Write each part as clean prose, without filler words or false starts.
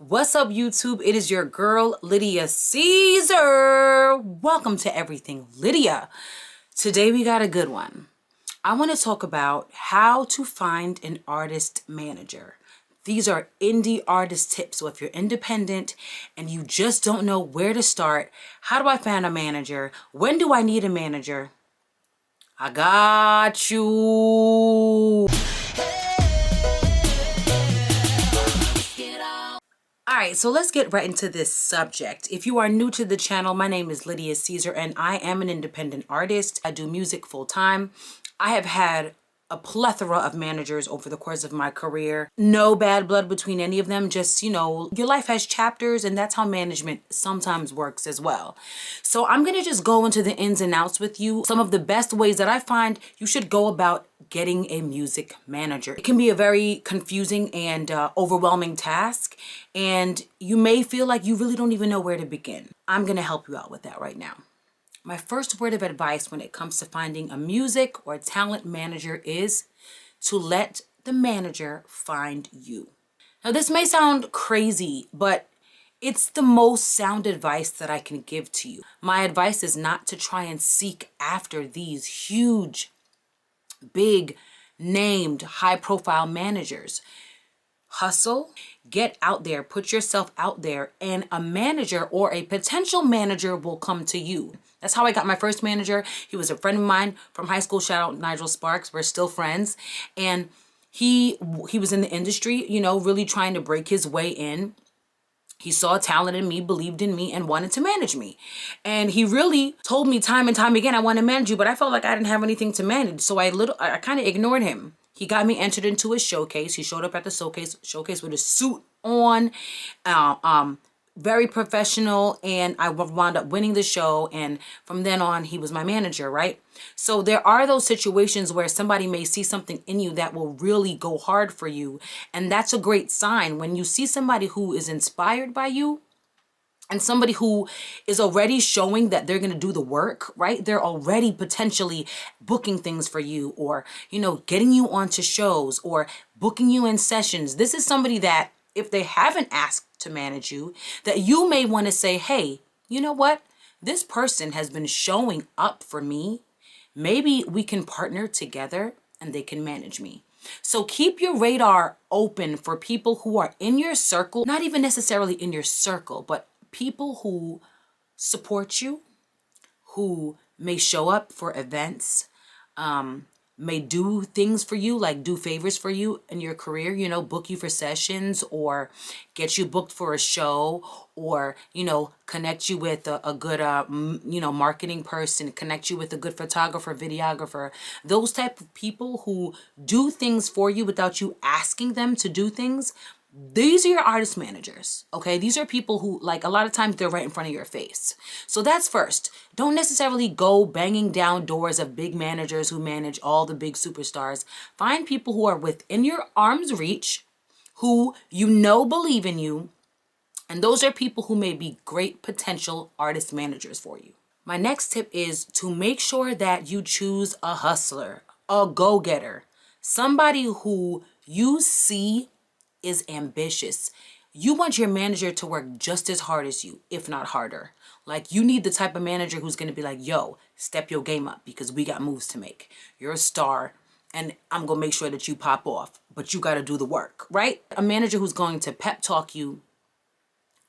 What's up, YouTube? It is your girl, Lydia Caesar. Welcome to Everything Lydia. Today we got a good one. I want to talk about how to find an artist manager. These are indie artist tips. So if you're independent and you just don't know where to start, how do I find a manager? When do I need a manager? I got you. Alright, so let's get right into this subject. If you are new to the channel, my name is Lydia Caesar and I am an independent artist. I do music full time. I have had a plethora of managers over the course of my career. No bad blood between any of them, just, your life has chapters and that's how management sometimes works as well. So I'm going to just go into the ins and outs with you. Some of the best ways that I find you should go about getting a music manager. It can be a very confusing and overwhelming task, and you may feel like you really don't even know where to begin. I'm going to help you out with that right now. My first word of advice when it comes to finding a music or talent manager is to let the manager find you. Now, this may sound crazy, but it's the most sound advice that I can give to you. My advice is not to try and seek after these huge, big, named, high-profile managers. Hustle, get out there, put yourself out there, and a manager or a potential manager will come to you. That's how I got my first manager. He was a friend of mine from high school. Shout out Nigel Sparks. We're still friends. And he was in the industry, really trying to break his way in. He saw talent in me, believed in me, and wanted to manage me. And he really told me time and time again, I want to manage you, but I felt like I didn't have anything to manage. So I kind of ignored him. He got me entered into his showcase. He showed up at the showcase with a suit on, very professional, and I wound up winning the show. And from then on, he was my manager, right? So there are those situations where somebody may see something in you that will really go hard for you. And that's a great sign. When you see somebody who is inspired by you, and somebody who is already showing that they're going to do the work, right? They're already potentially booking things for you, or, getting you onto shows or booking you in sessions. This is somebody that if they haven't asked to manage you, that you may want to say, hey, you know what? This person has been showing up for me. Maybe we can partner together and they can manage me. So keep your radar open for people who are in your circle, not even necessarily in your circle, but people who support you, who may show up for events, may do things for you, like do favors for you in your career, book you for sessions or get you booked for a show, or, connect you with a good, marketing person, connect you with a good photographer, videographer. Those type of people who do things for you without you asking them to do things. These are your artist managers, okay? These are people who, like, a lot of times they're right in front of your face. So that's first. Don't necessarily go banging down doors of big managers who manage all the big superstars. Find people who are within your arm's reach, who believe in you, and those are people who may be great potential artist managers for you. My next tip is to make sure that you choose a hustler, a go-getter, somebody who you see is ambitious. You want your manager to work just as hard as you, if not harder. Like, you need the type of manager who's going to be like, yo, step your game up because we got moves to make. You're a star and I'm going to make sure that you pop off, but you got to do the work, right? A manager who's going to pep talk you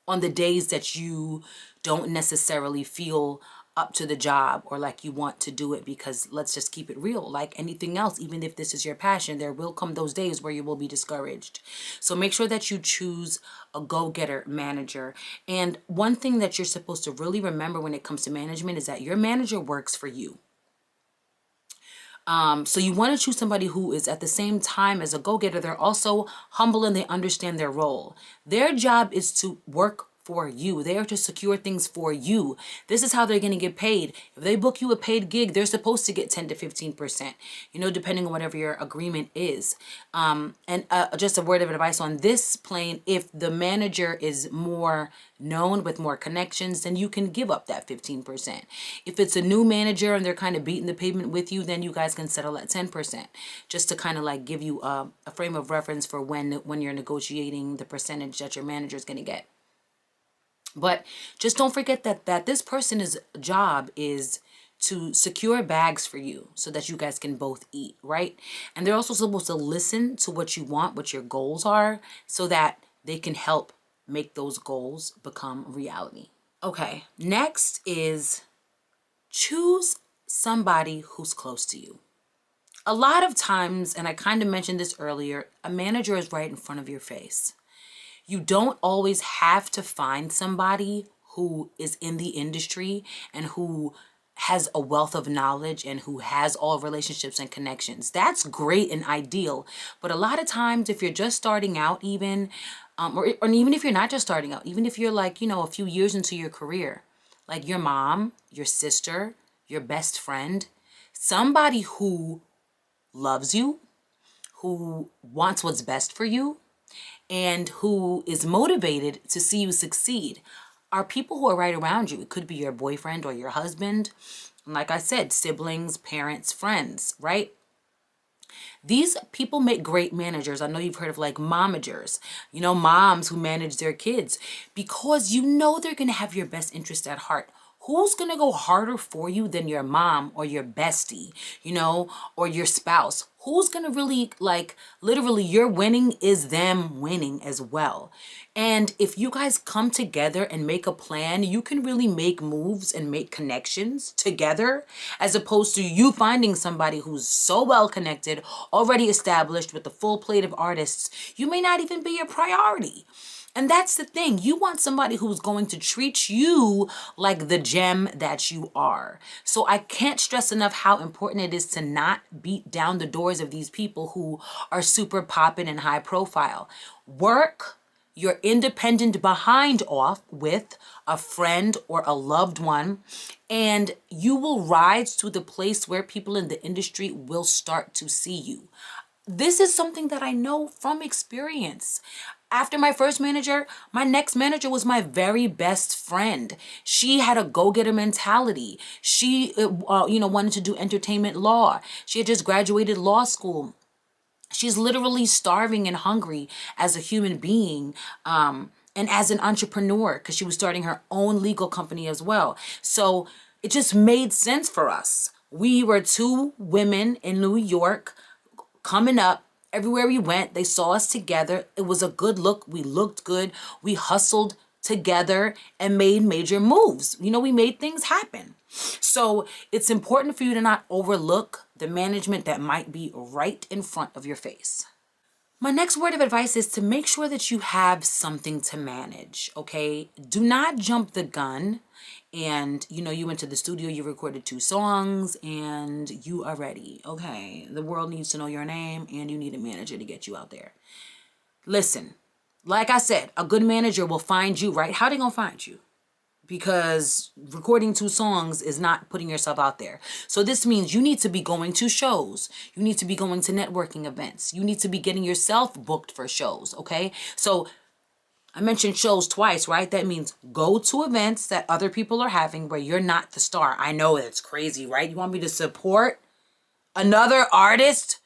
on the days that you don't necessarily feel up to the job or like you want to do it, because let's just keep it real. Like anything else, even if this is your passion, there will come those days where you will be discouraged. So make sure that you choose a go-getter manager. And one thing that you're supposed to really remember when it comes to management is that your manager works for you. So you want to choose somebody who is at the same time as a go-getter. They're also humble and they understand their role. Their job is to work for you. They are to secure things for you. This is how they're going to get paid. If they book you a paid gig, they're supposed to get 10 to 15%, you know, depending on whatever your agreement is. And just a word of advice on this plane, if the manager is more known with more connections, then you can give up that 15%. If it's a new manager and they're kind of beating the pavement with you, then you guys can settle at 10%, just to kind of like give you a frame of reference for when you're negotiating the percentage that your manager is going to get. But just don't forget that this person's job is to secure bags for you so that you guys can both eat, right? And they're also supposed to listen to what you want, what your goals are, so that they can help make those goals become reality. Okay, next is choose somebody who's close to you. A lot of times, and I kind of mentioned this earlier, a manager is right in front of your face. You don't always have to find somebody who is in the industry and who has a wealth of knowledge and who has all relationships and connections. That's great and ideal. But a lot of times, if you're just starting out even, or even if you're not just starting out, even if you're like, you know, a few years into your career, like your mom, your sister, your best friend, somebody who loves you, who wants what's best for you, and who is motivated to see you succeed are people who are right around you. It could be your boyfriend or your husband. And like I said, siblings, parents, friends, right? These people make great managers. I know you've heard of like momagers, you know, moms who manage their kids, because you know they're going to have your best interest at heart. Who's going to go harder for you than your mom or your bestie, you know, or your spouse? Who's going to really, like, literally your winning is them winning as well. And if you guys come together and make a plan, you can really make moves and make connections together, as opposed to you finding somebody who's so well connected, already established with a full plate of artists. You may not even be a priority. And that's the thing. You want somebody who's going to treat you like the gem that you are. So I can't stress enough how important it is to not beat down the doors of these people who are super poppin' and high profile. Work your independent behind off with a friend or a loved one, and you will rise to the place where people in the industry will start to see you. This is something that I know from experience. After my first manager, my next manager was my very best friend. She had a go-getter mentality. She, wanted to do entertainment law. She had just graduated law school. She's literally starving and hungry as a human being, and as an entrepreneur, because she was starting her own legal company as well. So it just made sense for us. We were two women in New York coming up. Everywhere we went, they saw us together. It was a good look. We looked good. We hustled together and made major moves. You know, we made things happen. So it's important for you to not overlook the management that might be right in front of your face. My next word of advice is to make sure that you have something to manage, okay? Do not jump the gun and, you went to the studio, you recorded 2 songs, and you are ready. Okay, the world needs to know your name, and you need a manager to get you out there. Listen, like I said, a good manager will find you, right? How they gonna find you? Because recording 2 songs is not putting yourself out there. So this means you need to be going to shows. You need to be going to networking events. You need to be getting yourself booked for shows, okay? So I mentioned shows twice, right? That means go to events that other people are having where you're not the star. I know it's crazy, right? You want me to support another artist?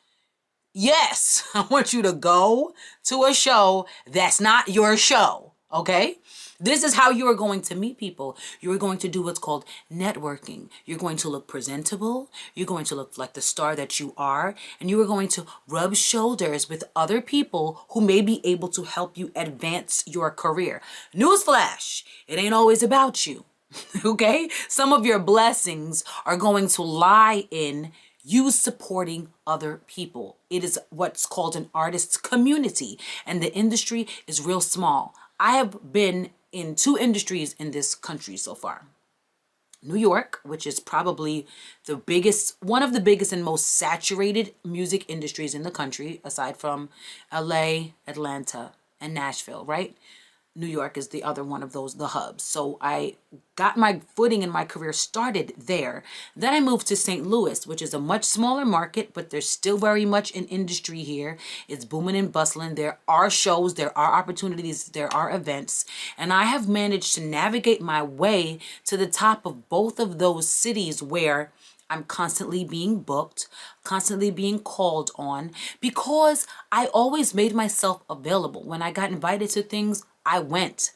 Yes, I want you to go to a show that's not your show, okay? This is how you are going to meet people. You are going to do what's called networking. You're going to look presentable. You're going to look like the star that you are. And you are going to rub shoulders with other people who may be able to help you advance your career. Newsflash, it ain't always about you, okay? Some of your blessings are going to lie in you supporting other people. It is what's called an artist's community, and the industry is real small. I have been in 2 industries in this country so far. New York, which is probably one of the biggest and most saturated music industries in the country, aside from LA, Atlanta, and Nashville, right? New York is the other one of those, the hubs. So I got my footing in my career started there. Then I moved to St. Louis, which is a much smaller market, but there's still very much an industry here. It's booming and bustling. There are shows, there are opportunities, there are events. And I have managed to navigate my way to the top of both of those cities where I'm constantly being booked, constantly being called on, because I always made myself available. When I got invited to things, I went.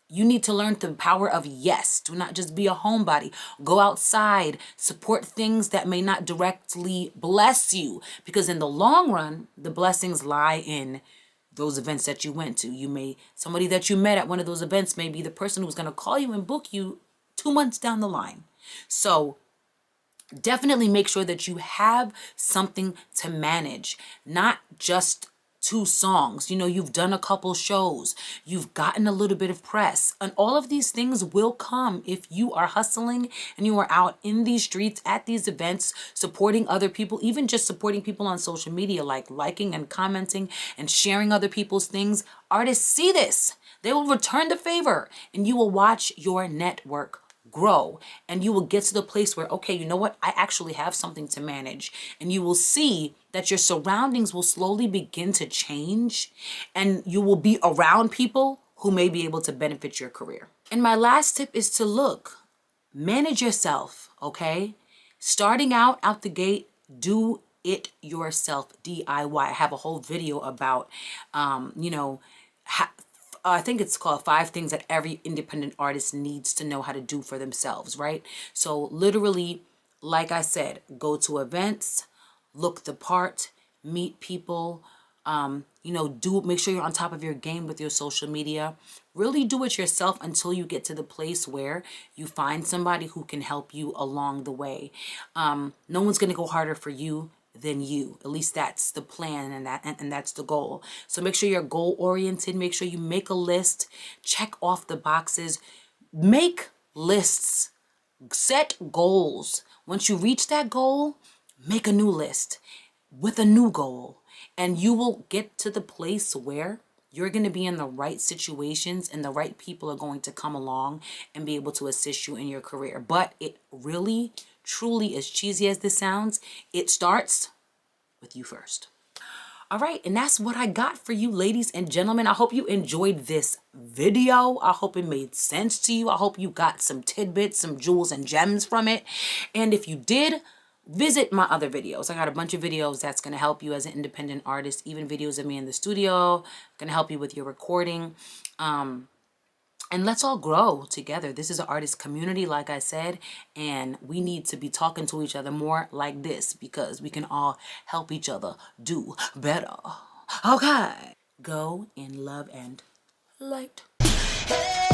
You need to learn the power of yes. Do not just be a homebody. Go outside, support things that may not directly bless you, because in the long run, the blessings lie in those events that you went to. Somebody that you met at one of those events may be the person who's going to call you and book you 2 months down the line. So definitely make sure that you have something to manage, not just 2 songs. You've done a couple shows, you've gotten a little bit of press, and all of these things will come if you are hustling and you are out in these streets at these events, supporting other people, even just supporting people on social media, like liking and commenting and sharing other people's things. Artists see this, they will return the favor, and you will watch your network grow, and you will get to the place where, okay, you know what, I actually have something to manage. And you will see that your surroundings will slowly begin to change, and you will be around people who may be able to benefit your career. And my last tip is to manage yourself, okay? Starting out the gate, do it yourself, DIY. I have a whole video about, I think it's called 5 things that every independent artist needs to know how to do for themselves, right? So literally, like I said, go to events, look the part, meet people, make sure you're on top of your game with your social media. Really do it yourself until you get to the place where you find somebody who can help you along the way. No one's going to go harder for you than you. At least that's the plan, and that's the goal. So make sure you're goal oriented. Make sure you make a list, check off the boxes, make lists, set goals. Once you reach that goal, make a new list with a new goal, and you will get to the place where you're going to be in the right situations and the right people are going to come along and be able to assist you in your career. But it really, truly, as cheesy as this sounds, it starts with you first. All right, and that's what I got for you, ladies and gentlemen. I hope you enjoyed this video. I hope it made sense to you. I hope you got some tidbits, some jewels and gems from it. And if you did, visit my other videos. I got a bunch of videos that's going to help you as an independent artist, even videos of me in the studio, going to help you with your recording. And let's all grow together. This is an artist community, like I said, and we need to be talking to each other more like this, because we can all help each other do better. Okay. Go in love and light. Hey.